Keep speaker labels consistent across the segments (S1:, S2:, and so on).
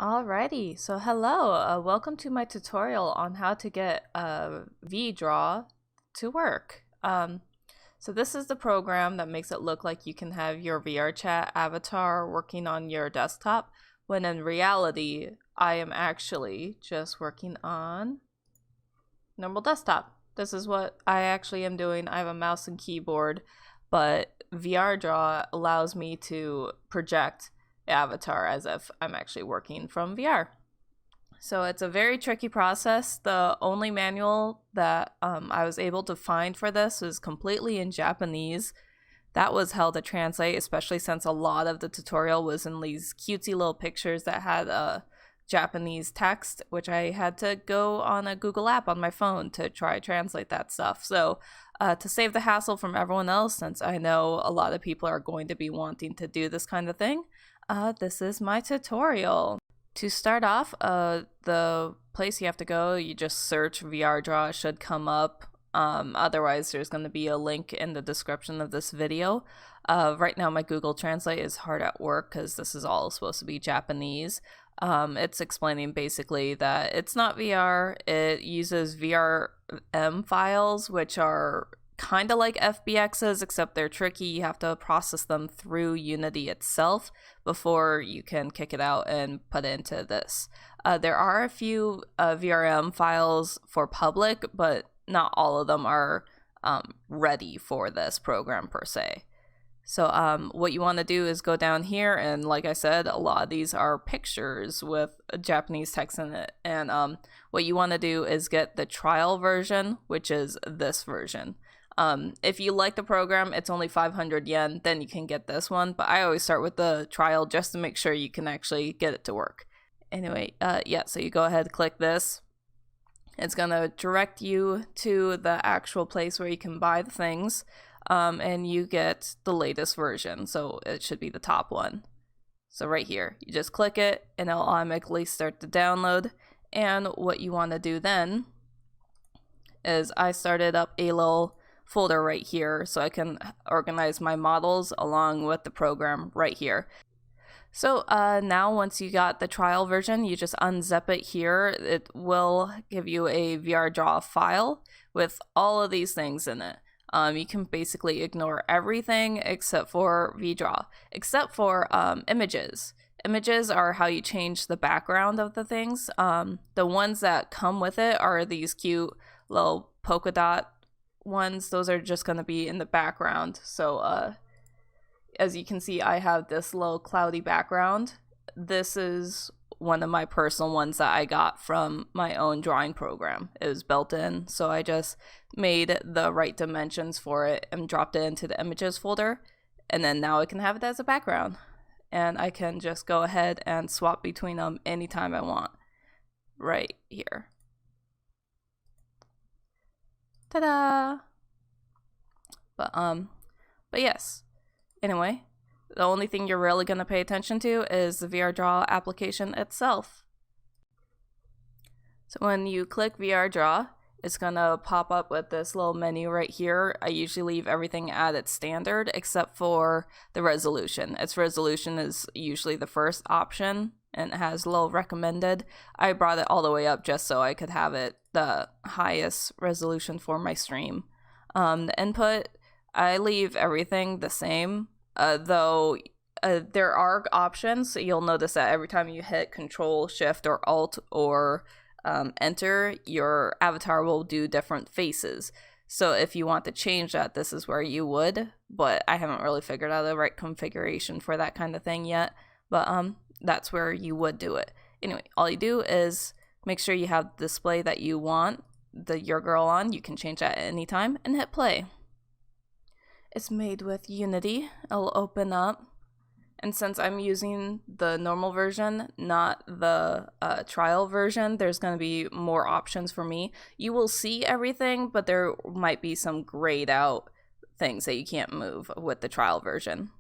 S1: Alrighty, so hello, welcome to my tutorial on how to get VDraw to work. So this is the program that makes it look like you can have your VRChat avatar working on your desktop, when in reality, I am actually just working on normal desktop. This is what I actually am doing. I have a mouse and keyboard, but VRDraw allows me to project avatar as if I'm actually working from VR. So it's a very tricky process. The only manual that I was able to find for this was completely in Japanese. That was hell to translate, especially since a lot of the tutorial was in these cutesy little pictures that had Japanese text, which I had to go on a Google app on my phone to try to translate that stuff. So to save the hassle from everyone else, since I know a lot of people are going to be wanting to do this kind of thing, this is my tutorial. To start off, the place you have to go, you just search VRDraw, it should come up. Otherwise, there's going to be a link in the description of this video. Right now, my Google Translate is hard at work because this is all supposed to be Japanese. It's explaining basically that it's not VR, it uses VRM files, which are kind of like FBXs, except they're tricky. You have to process them through Unity itself before you can kick it out and put it into this. There are a few VRM files for public, but not all of them are ready for this program per se. So what you want to do is go down here, and like I said, a lot of these are pictures with Japanese text in it. And what you want to do is get the trial version, which is this version. If you like the program, it's only 500 yen, then you can get this one. But I always start with the trial just to make sure you can actually get it to work. Anyway, yeah, so you go ahead, click this. It's going to direct you to the actual place where you can buy the things. And you get the latest version, so it should be the top one. So right here, you just click it and it'll automatically start to download. And what you want to do then is I started up a little folder right here so I can organize my models along with the program right here. So now once you got the trial version, you just unzip it here. It will give you a VRDraw file with all of these things in it. You can basically ignore everything except for VDraw, except for images. Images are how you change the background of the things. The ones that come with it are these cute little polka dot ones. Those are just going to be in the background. So as you can see, I have this little cloudy background. This is one of my personal ones that I got from my own drawing program. It was built in, so I just made the right dimensions for it and dropped it into the images folder, and then now I can have it as a background, and I can just go ahead and swap between them anytime I want right here. Ta-da! But yes, anyway, the only thing you're really going to pay attention to is the VRDraw application itself. So when you click VRDraw, it's going to pop up with this little menu right here. I usually leave everything at its standard except for the resolution. Its resolution is usually the first option and it has a little recommended. I brought it all the way up just so I could have it the highest resolution for my stream. The input, I leave everything the same. Though there are options, so you'll notice that every time you hit Control, Shift, or Alt, or Enter, your avatar will do different faces. So if you want to change that, this is where you would, but I haven't really figured out the right configuration for that kind of thing yet, but that's where you would do it. Anyway, all you do is make sure you have the display that you want your girl on. You can change that at any time and hit play. It's made with Unity. It'll open up. And since I'm using the normal version, not the trial version, there's going to be more options for me. You will see everything, but there might be some grayed out things that you can't move with the trial version.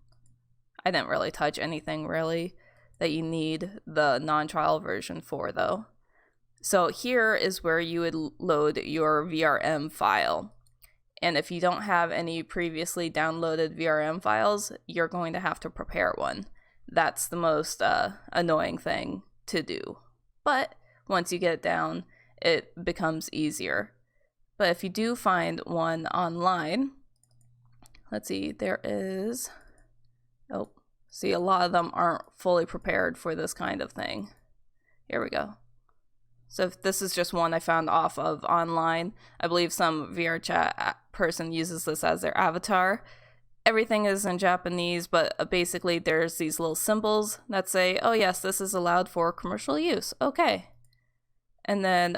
S1: I didn't really touch anything really that you need the non-trial version for though. So here is where you would load your VRM file. And if you don't have any previously downloaded VRM files, you're going to have to prepare one. That's the most annoying thing to do. But once you get it down, it becomes easier. But if you do find one online, let's see, there is, oh, see, a lot of them aren't fully prepared for this kind of thing. Here we go. So if this is just one I found off of online. I believe some VRChat person uses this as their avatar. Everything is in Japanese, but basically there's these little symbols that say, oh yes, this is allowed for commercial use. Okay. And then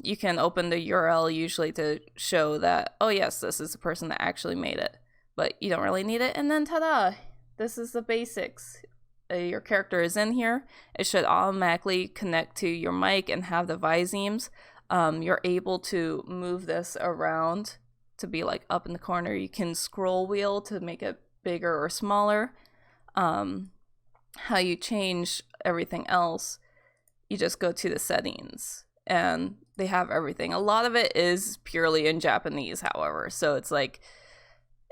S1: you can open the URL usually to show that, oh yes, this is the person that actually made it. But you don't really need it. And then ta-da! This is the basics. Your character is in here. It should automatically connect to your mic and have the visemes. You're able to move this around to be like up in the corner. You can scroll wheel to make it bigger or smaller. How you change everything else, you just go to the settings and they have everything. A lot of it is purely in Japanese, however, so it's like,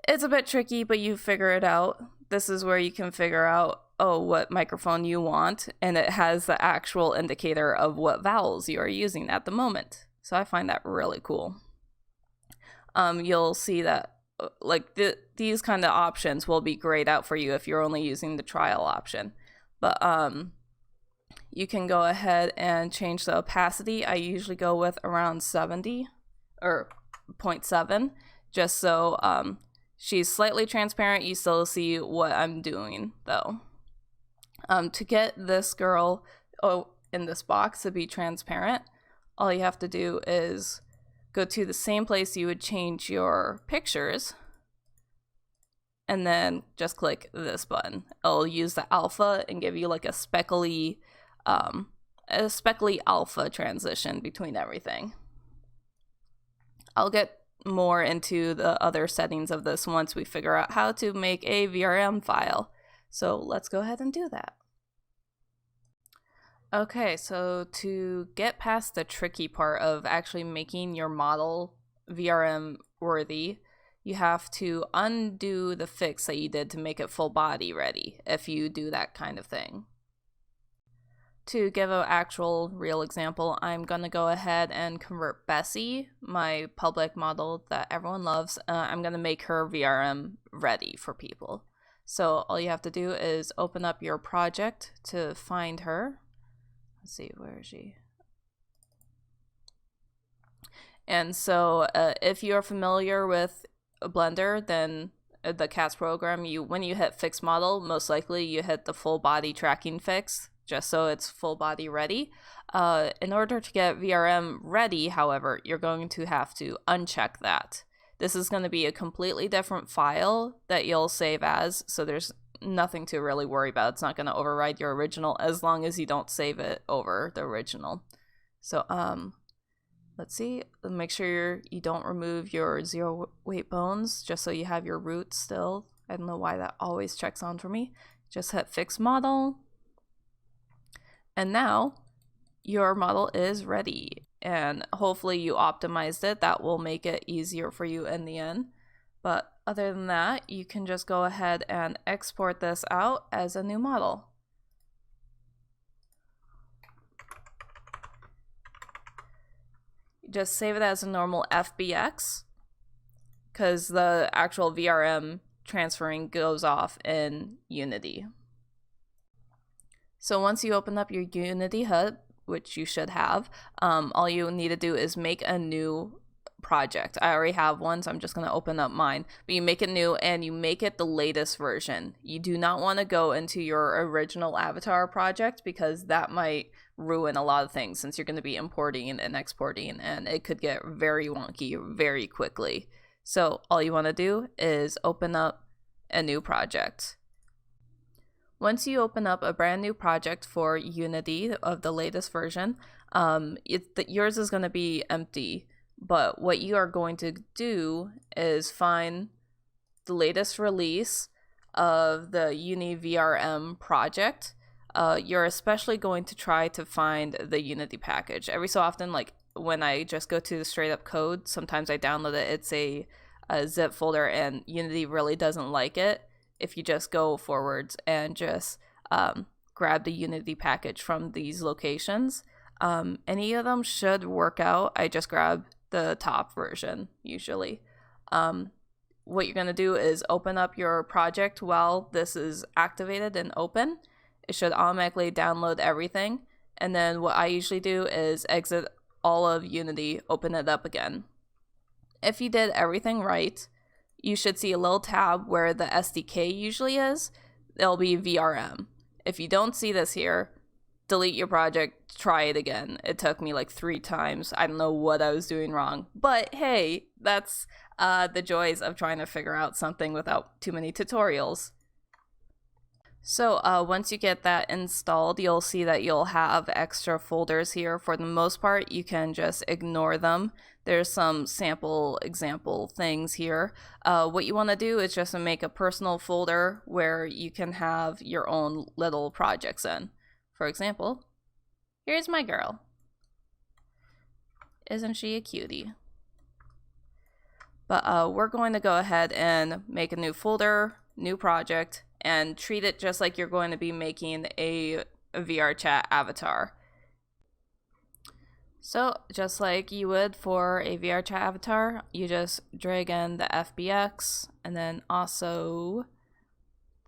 S1: it's a bit tricky, but you figure it out. This is where you can figure out, oh, what microphone you want, and it has the actual indicator of what vowels you are using at the moment. So I find that really cool. You'll see that like these kind of options will be grayed out for you if you're only using the trial option. But you can go ahead and change the opacity. I usually go with around 70 or 0.7, just so she's slightly transparent. You still see what I'm doing though. To get this girl in this box to be transparent, all you have to do is go to the same place you would change your pictures and then just click this button. It'll use the alpha and give you like a speckly alpha transition between everything. I'll get more into the other settings of this once we figure out how to make a VRM file. So let's go ahead and do that. Okay, so to get past the tricky part of actually making your model VRM worthy, you have to undo the fix that you did to make it full body ready, if you do that kind of thing. To give an actual real example, I'm going to go ahead and convert Bessie, my public model that everyone loves. I'm going to make her VRM ready for people. So all you have to do is open up your project to find her. Let's see, where is she? And so if you're familiar with Blender, then the CATS program, when you hit fix model, most likely you hit the full body tracking fix, just so it's full body ready. In order to get VRM ready, however, you're going to have to uncheck that. This is going to be a completely different file that you'll save as, so there's nothing to really worry about. It's not going to override your original as long as you don't save it over the original. So let's see, make sure you don't remove your zero weight bones, just so you have your roots still. I don't know why that always checks on for me. Just hit fix model, and now your model is ready, and hopefully you optimized it. That will make it easier for you in the end. But other than that, you can just go ahead and export this out as a new model. Just save it as a normal FBX, because the actual VRM transferring goes off in Unity. So once you open up your Unity HUD, which you should have, all you need to do is make a new project. I already have one, so I'm just going to open up mine. But you make it new and you make it the latest version. You do not want to go into your original avatar project, because that might ruin a lot of things, since you're going to be importing and exporting, and it could get very wonky very quickly. So all you want to do is open up a new project. Once you open up a brand new project for Unity of the latest version, yours is going to be empty. But what you are going to do is find the latest release of the UniVRM project. You're especially going to try to find the Unity package. Every so often, like when I just go to the straight up code, sometimes I download it. It's a zip folder, and Unity really doesn't like it if you just go forwards and just grab the Unity package from these locations. Any of them should work out. I just grab the top version usually. What you're going to do is open up your project while this is activated and open. It should automatically download everything. And then what I usually do is exit all of Unity, open it up again. If you did everything right, you should see a little tab where the SDK usually is. There'll be VRM. If you don't see this here, delete your project, try it again. It took me like 3 times. I don't know what I was doing wrong. But hey, that's the joys of trying to figure out something without too many tutorials. So once you get that installed, you'll see that you'll have extra folders here. For the most part, you can just ignore them. There's some sample example things here. What you want to do is just make a personal folder where you can have your own little projects in. For example, here's my girl. Isn't she a cutie? But we're going to go ahead and make a new folder, new project, and treat it just like you're going to be making a VRChat avatar. So just like you would for a VRChat avatar, you just drag in the FBX and then also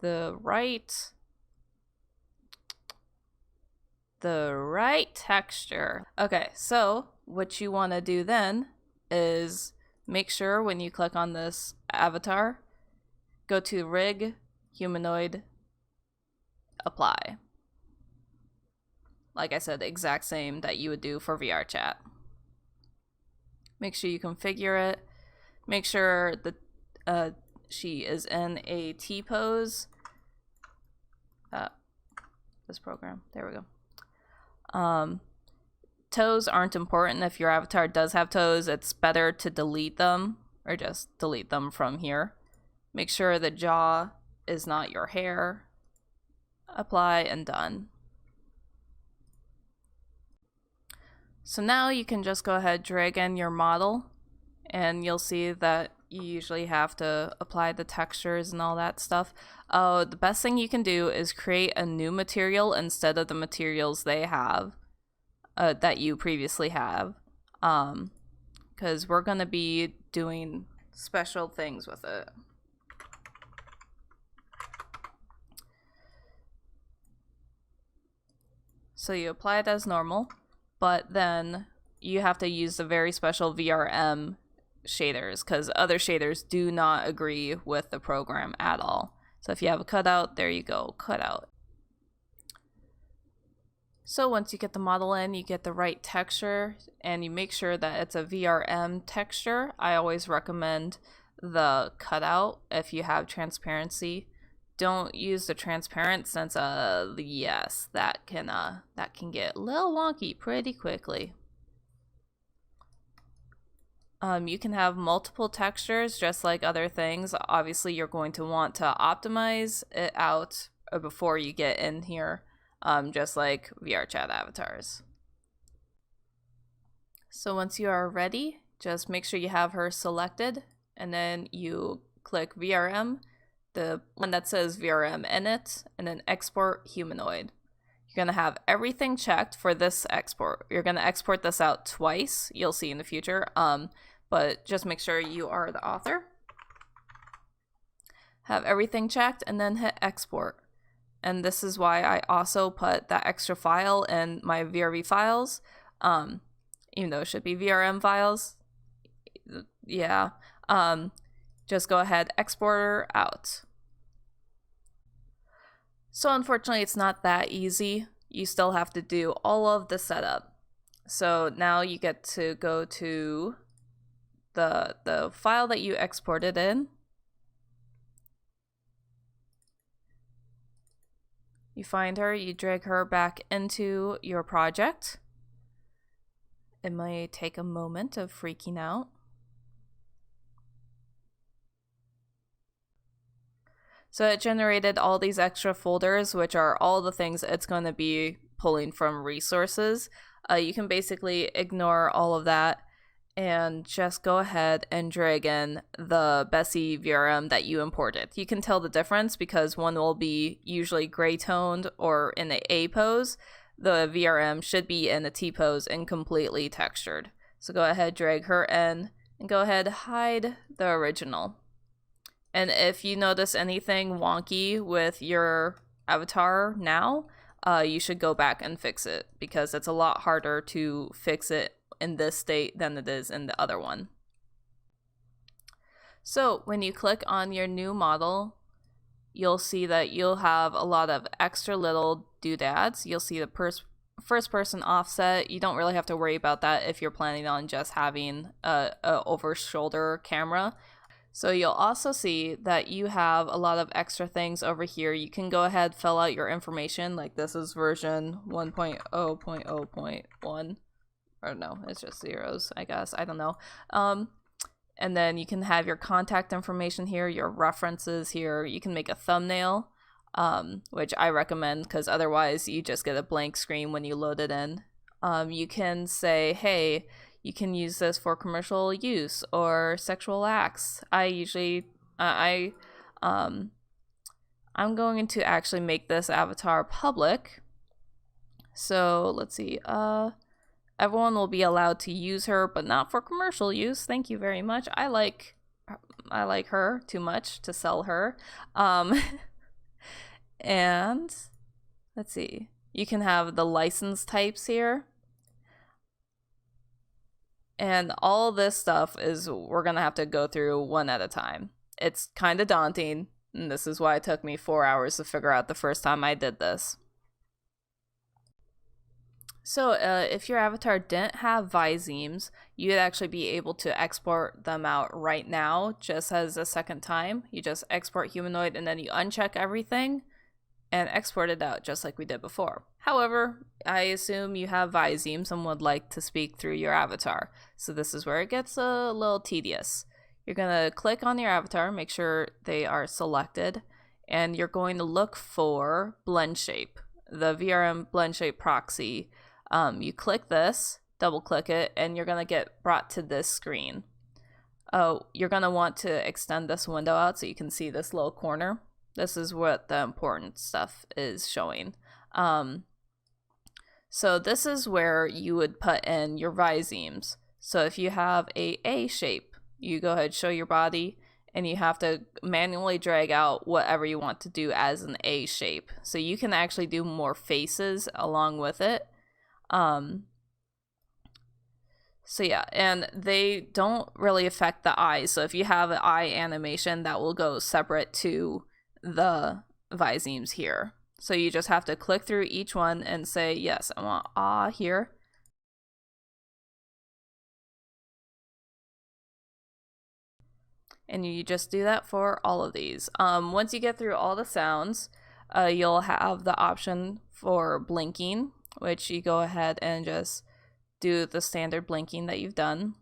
S1: the right texture. Okay, so what you want to do then is make sure when you click on this avatar, go to Rig, Humanoid, Apply. Like I said, the exact same that you would do for VRChat. Make sure you configure it. Make sure that she is in a T-pose. This program, there we go. Toes aren't important. If your avatar does have toes, it's better to delete them or just delete them from here. Make sure the jaw is not your hair. Apply and done. So now you can just go ahead, drag in your model, and you'll see that you usually have to apply the textures and all that stuff. The best thing you can do is create a new material instead of the materials they have, that you previously have, because we're going to be doing special things with it. So you apply it as normal, but then you have to use the very special VRM shaders because other shaders do not agree with the program at all. So if you have a cutout, there you go, cutout. So once you get the model in, you get the right texture and you make sure that it's a VRM texture. I always recommend the cutout if you have transparency. Don't use the transparent since yes, that can get a little wonky pretty quickly. You can have multiple textures just like other things. Obviously you're going to want to optimize it out before you get in here, just like VRChat avatars. So once you are ready, just make sure you have her selected and then you click VRM, the one that says VRM in it, and then export humanoid. You're going to have everything checked for this export. You're going to export this out twice, you'll see in the future, but just make sure you are the author. Have everything checked and then hit export. And this is why I also put that extra file in my VRV files, even though it should be VRM files. Yeah. Just go ahead, export her out. So unfortunately, it's not that easy. You still have to do all of the setup. So now you get to go to the file that you exported in. You find her, you drag her back into your project. It might take a moment of freaking out. So it generated all these extra folders, which are all the things it's going to be pulling from resources. You can basically ignore all of that and just go ahead and drag in the Bessie VRM that you imported. You can tell the difference because one will be usually gray toned or in the A pose. The VRM should be in the T pose and completely textured. So go ahead, drag her in, and go ahead, hide the original. And if you notice anything wonky with your avatar now, you should go back and fix it because it's a lot harder to fix it in this state than it is in the other one. So when you click on your new model, you'll see that you'll have a lot of extra little doodads. You'll see the first person offset. You don't really have to worry about that if you're planning on just having a over shoulder camera. So you'll also see that you have a lot of extra things over here. You can go ahead, fill out your information, like this is version 1.0.0.1. Or no, it's just zeros, I guess. I don't know. And then you can have your contact information here, your references here. You can make a thumbnail, which I recommend because otherwise you just get a blank screen when you load it in. You can say, hey, you can use this for commercial use or sexual acts. I'm going to actually make this avatar public. So let's see. Everyone will be allowed to use her, but not for commercial use. Thank you very much. I like her too much to sell her. And let's see. You can have the license types here. And all this stuff is we're going to have to go through one at a time. It's kind of daunting, and this is why it took me 4 hours to figure out the first time I did this. So if your avatar didn't have Visemes, you'd actually be able to export them out right now just as a second time. You just export humanoid and then you uncheck everything and export it out just like we did before. However, I assume you have Visemes and would like to speak through your avatar. So this is where it gets a little tedious. You're going to click on your avatar, make sure they are selected, and you're going to look for blend shape, the VRM blend shape proxy. You click this, double click it, and you're going to get brought to this screen. You're going to want to extend this window out so you can see this little corner. This is what the important stuff is showing. So this is where you would put in your Visemes. So if you have a shape, you go ahead, show your body, and you have to manually drag out whatever you want to do as an A shape. So you can actually do more faces along with it. So yeah, and they don't really affect the eyes. So if you have an eye animation, that will go separate to the Visemes here. So you just have to click through each one and say, yes, I want here. And you just do that for all of these. Once you get through all the sounds, you'll have the option for blinking, which you go ahead and just do the standard blinking that you've done.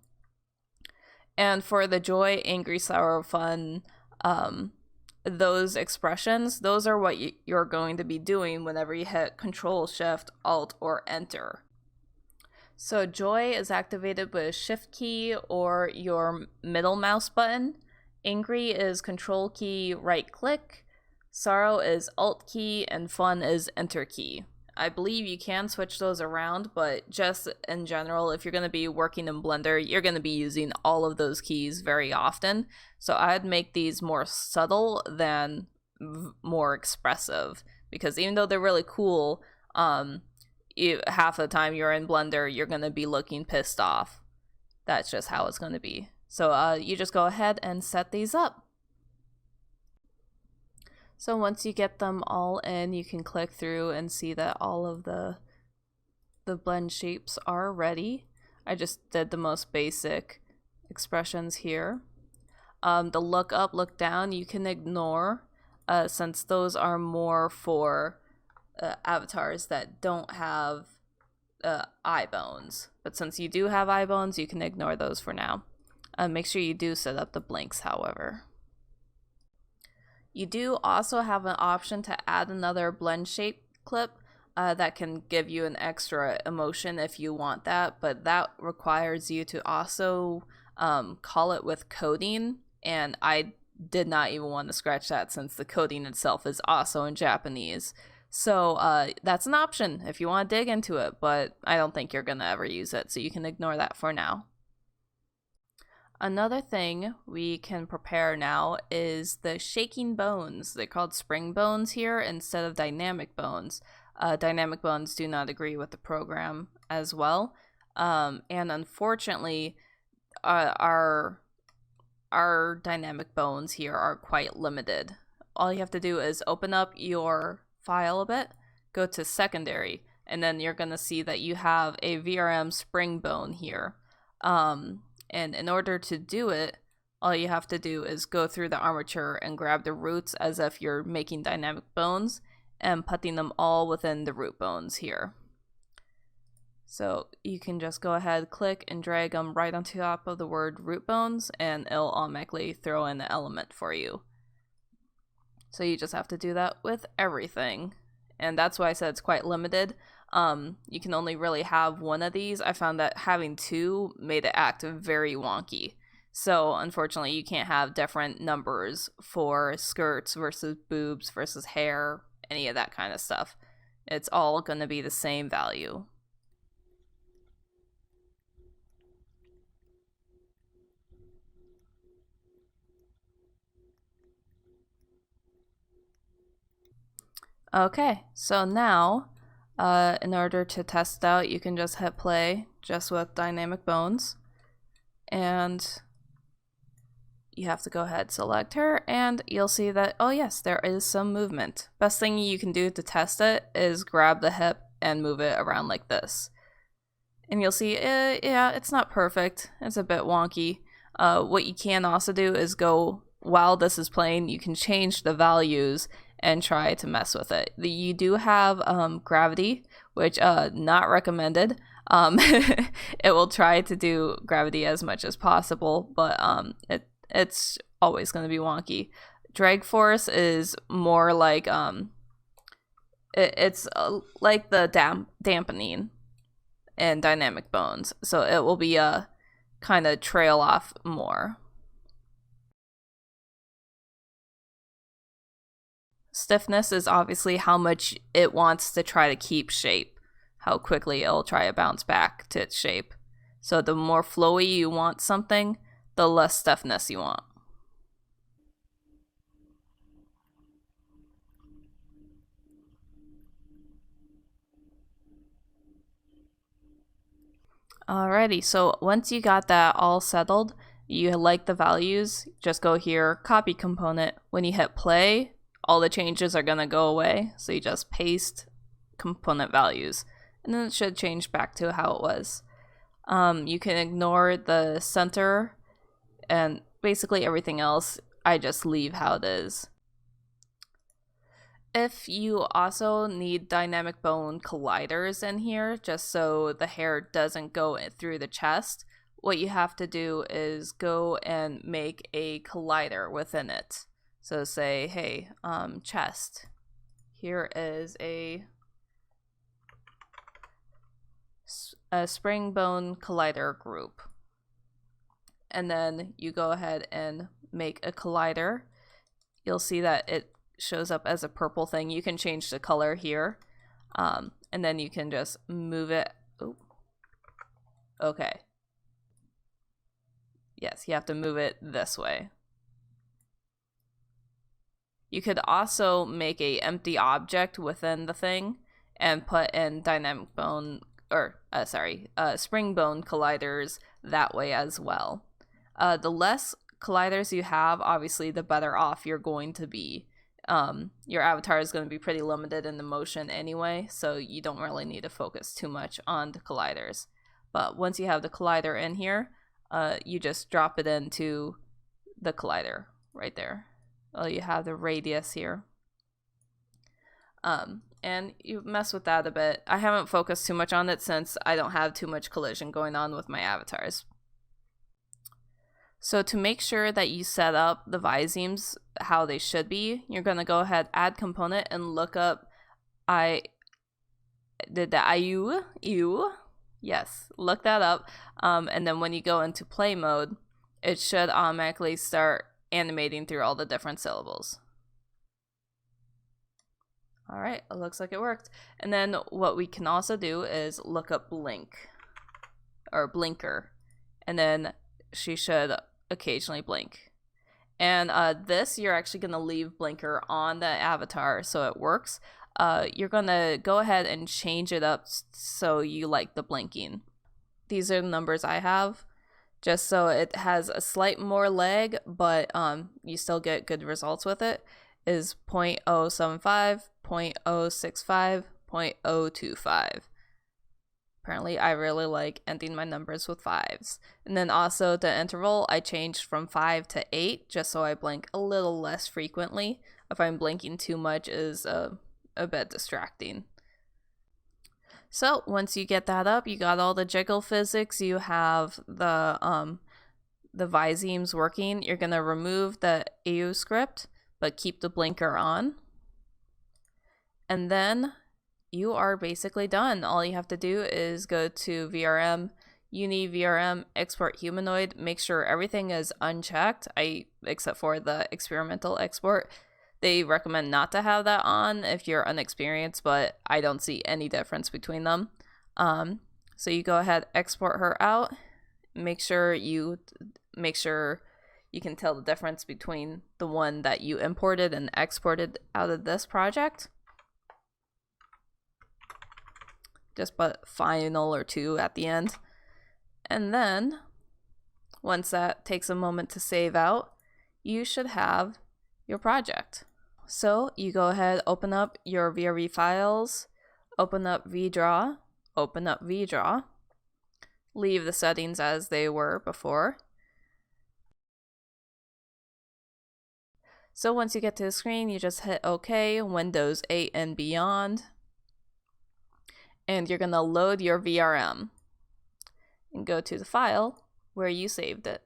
S1: And for the joy, angry, sorrow, fun, those expressions, those are what you're going to be doing whenever you hit Control, Shift, Alt, or Enter. So joy is activated with Shift key or your middle mouse button. Angry is Control key, right click. Sorrow is Alt key, and fun is Enter key. I believe you can switch those around, but just in general, if you're going to be working in Blender, you're going to be using all of those keys very often. So I'd make these more subtle than more expressive, because even though they're really cool, half the time you're in Blender, you're going to be looking pissed off. That's just how it's going to be. So you just go ahead and set these up. So once you get them all in, you can click through and see that all of the blend shapes are ready. I just did the most basic expressions here. The look up, look down, you can ignore since those are more for avatars that don't have eye bones. But since you do have eye bones, you can ignore those for now. Make sure you do set up the blinks, however. You do also have an option to add another blend shape clip. that can give you an extra emotion if you want that, but that requires you to also call it with coding, and I did not even want to scratch that since the coding itself is also in Japanese. So that's an option if you want to dig into it, but I don't think you're going to ever use it, so you can ignore that for now. Another thing we can prepare now is the shaking bones. They're called spring bones here instead of dynamic bones. Dynamic bones do not agree with the program as well. And unfortunately, our dynamic bones here are quite limited. All you have to do is open up your file a bit, go to secondary, and then you're going to see that you have a VRM spring bone here. And in order to do it, all you have to do is go through the armature and grab the roots as if you're making dynamic bones and putting them all within the root bones here. So you can just go ahead, click and drag them right on top of the word root bones, and it'll automatically throw in the element for you. So you just have to do that with everything. And that's why I said it's quite limited. You can only really have one of these. I found that having two made it act very wonky. So unfortunately, you can't have different numbers for skirts versus boobs versus hair, any of that kind of stuff. It's all going to be the same value. Okay, so now, in order to test out, you can just hit play just with dynamic bones, and you have to go ahead, select her, and you'll see that, oh yes, there is some movement. Best thing you can do to test it is grab the hip and move it around like this. And you'll see, yeah, it's not perfect. It's a bit wonky. What you can also do is go, while this is playing, you can change the values and try to mess with it. You do have gravity, which not recommended. It will try to do gravity as much as possible, but it's always going to be wonky. Drag force is more like it's like the dampening in dynamic bones, so it will be kind of trail off more. Stiffness is obviously how much it wants to try to keep shape, how quickly it'll try to bounce back to its shape. So the more flowy you want something, the less stiffness you want. Alrighty, so once you got that all settled, you like the values, just go here, copy component. When you hit play, all the changes are going to go away, so you just paste component values, and then it should change back to how it was. You can ignore the center, and basically everything else, I just leave how it is. If you also need dynamic bone colliders in here, just so the hair doesn't go through the chest, what you have to do is go and make a collider within it. So say, hey, chest, here is a spring bone collider group. And then you go ahead and make a collider. You'll see that it shows up as a purple thing. You can change the color here. And then you can just move it. Ooh. Okay. Yes, you have to move it this way. You could also make a empty object within the thing and put in dynamic bone, or spring bone colliders that way as well. The less colliders you have, obviously, the better off you're going to be. Your avatar is going to be pretty limited in the motion anyway, so you don't really need to focus too much on the colliders. But once you have the collider in here, you just drop it into the collider right there. Well, you have the radius here. And you mess with that a bit. I haven't focused too much on it since I don't have too much collision going on with my avatars. So to make sure that you set up the visemes how they should be, you're going to go ahead, add component, and look up did the IU. Yes, look that up. And then when you go into play mode, it should automatically start animating through all the different syllables. All right, it looks like it worked. And then what we can also do is look up blink or blinker, and then she should occasionally blink. And this, you're actually going to leave blinker on the avatar so it works. You're going to go ahead and change it up so you like the blinking. These are the numbers I have, just so it has a slight more lag, but you still get good results with it, is 0.075, 0.065, 0.025. Apparently, I really like ending my numbers with 5s. And then also the interval, I changed from 5 to 8, just so I blink a little less frequently. If I'm blinking too much, is a bit distracting. So once you get that up, you got all the jiggle physics, you have the visemes working. You're gonna remove the AU script, but keep the blinker on. And then you are basically done. All you have to do is go to VRM, UniVRM, export humanoid, make sure everything is unchecked, except for the experimental export. They recommend not to have that on if you're unexperienced, but I don't see any difference between them. So you go ahead, export her out, make sure you can tell the difference between the one that you imported and exported out of this project. Just put final or 2 at the end. And then once that takes a moment to save out, you should have your project. So you go ahead, open up your VRV files, open up VDraw, leave the settings as they were before. So once you get to the screen, you just hit OK, Windows 8 and beyond. And you're going to load your VRM and go to the file where you saved it.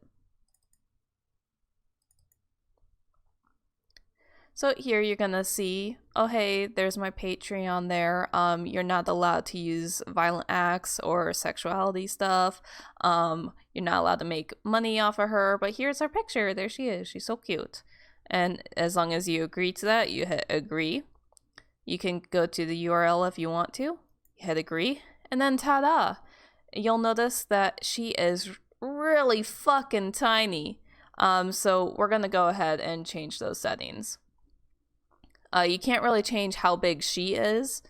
S1: So here you're going to see, oh hey, there's my Patreon there. You're not allowed to use violent acts or sexuality stuff. You're not allowed to make money off of her, but here's her picture. There she is. She's so cute. And as long as you agree to that, you hit agree. You can go to the URL if you want to. Hit agree, and then ta-da! You'll notice that she is really fucking tiny. So we're gonna go ahead and change those settings. You can't really change how big she is,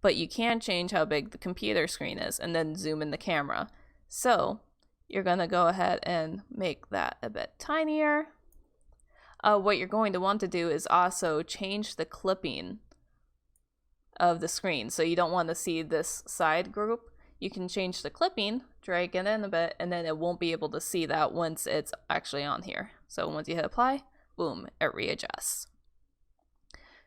S1: but you can change how big the computer screen is and then zoom in the camera. So you're gonna go ahead and make that a bit tinier. What you're going to want to do is also change the clipping of the screen. So you don't want to see this side group. You can change the clipping, drag it in a bit, and then it won't be able to see that once it's actually on here. So once you hit apply, boom, it readjusts.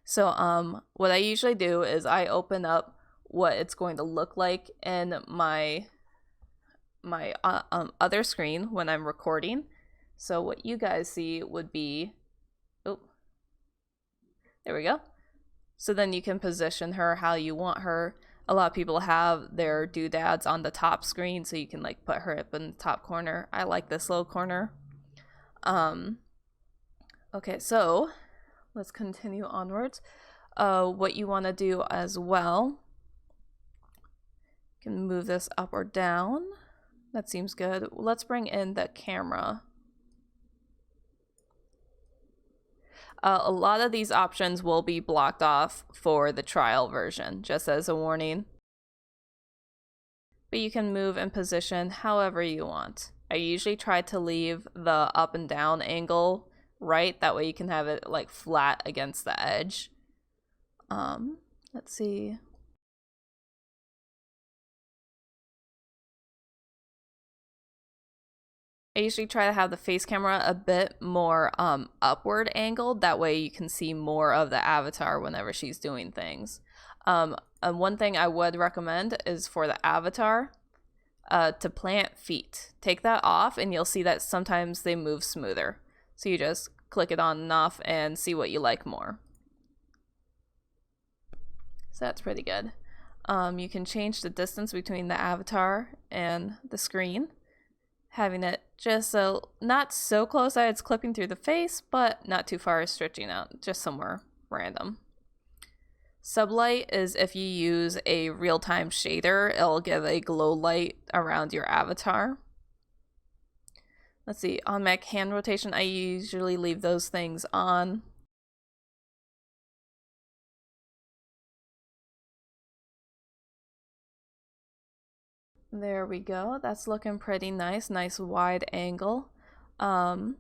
S1: So what I usually do is I open up what it's going to look like in my other screen when I'm recording. So what you guys see would be, oh, there we go. So then you can position her how you want her. A lot of people have their doodads on the top screen, so you can like put her up in the top corner. I like this little corner. Okay, so let's continue onwards. What you want to do as well, you can move this up or down. That seems good. Let's bring in the camera. A lot of these options will be blocked off for the trial version, just as a warning. But you can move and position however you want. I usually try to leave the up and down angle right, that way you can have it like flat against the edge. Let's see. I usually try to have the face camera a bit more upward angled, that way you can see more of the avatar whenever she's doing things. And one thing I would recommend is for the avatar to plant feet. Take that off and you'll see that sometimes they move smoother. So you just click it on and off and see what you like more. So that's pretty good. You can change the distance between the avatar and the screen, having it just so not so close that it's clipping through the face, but not too far stretching out, just somewhere random. Sublight is if you use a real-time shader, it'll give a glow light around your avatar. Let's see, on Mac hand rotation, I usually leave those things on. There we go. That's looking pretty nice. Nice wide angle. And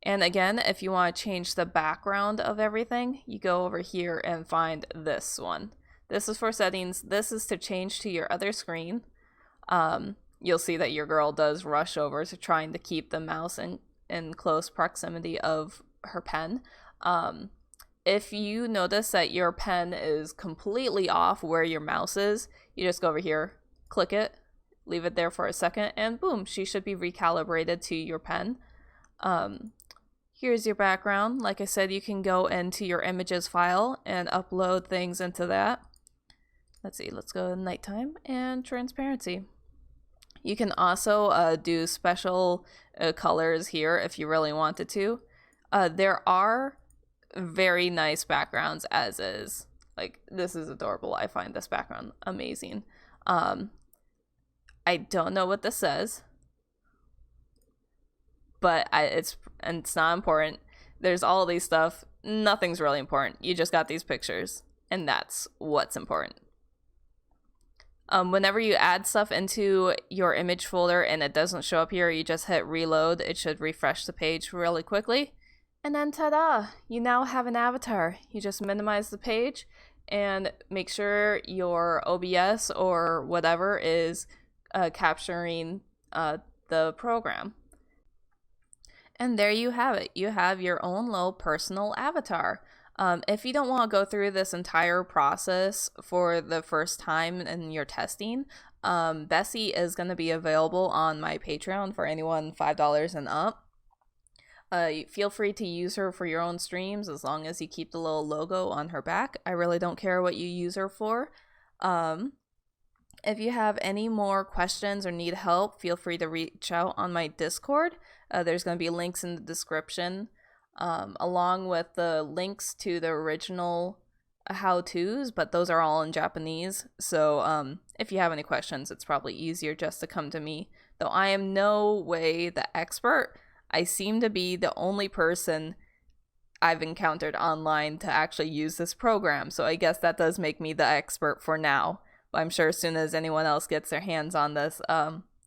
S1: again, if you want to change the background of everything, you go over here and find this one. This is for settings. This is to change to your other screen. You'll see that your girl does rush over to trying to keep the mouse in close proximity of her pen. If you notice that your pen is completely off where your mouse is, you just go over here, click it, leave it there for a second, and boom, she should be recalibrated to your pen. Here's your background. Like I said, you can go into your images file and upload things into that. Let's see, let's go to nighttime and transparency. You can also do special colors here if you really wanted to. There are very nice backgrounds as is. Like, this is adorable. I find this background amazing. I don't know what this says, but it's not important. There's all these stuff. Nothing's really important. You just got these pictures, and that's what's important. Whenever you add stuff into your image folder and it doesn't show up here, you just hit reload. It should refresh the page really quickly. And then ta-da! You now have an avatar. You just minimize the page and make sure your OBS or whatever is capturing the program. And there you have it. You have your own little personal avatar. If you don't want to go through this entire process for the first time in your testing, Bessie is going to be available on my Patreon for anyone $5 and up. Feel free to use her for your own streams as long as you keep the little logo on her back. I really don't care what you use her for. If you have any more questions or need help, feel free to reach out on my Discord. There's going to be links in the description, along with the links to the original how-tos, but those are all in Japanese. So if you have any questions, it's probably easier just to come to me. Though I am no way the expert. I seem to be the only person I've encountered online to actually use this program. So I guess that does make me the expert for now. But I'm sure as soon as anyone else gets their hands on this,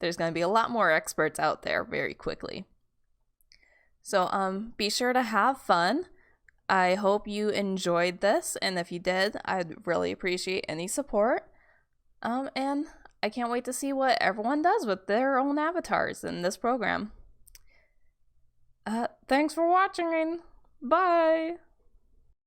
S1: there's going to be a lot more experts out there very quickly. So be sure to have fun. I hope you enjoyed this, and if you did, I'd really appreciate any support. And I can't wait to see what everyone does with their own avatars in this program. Thanks for watching. Bye!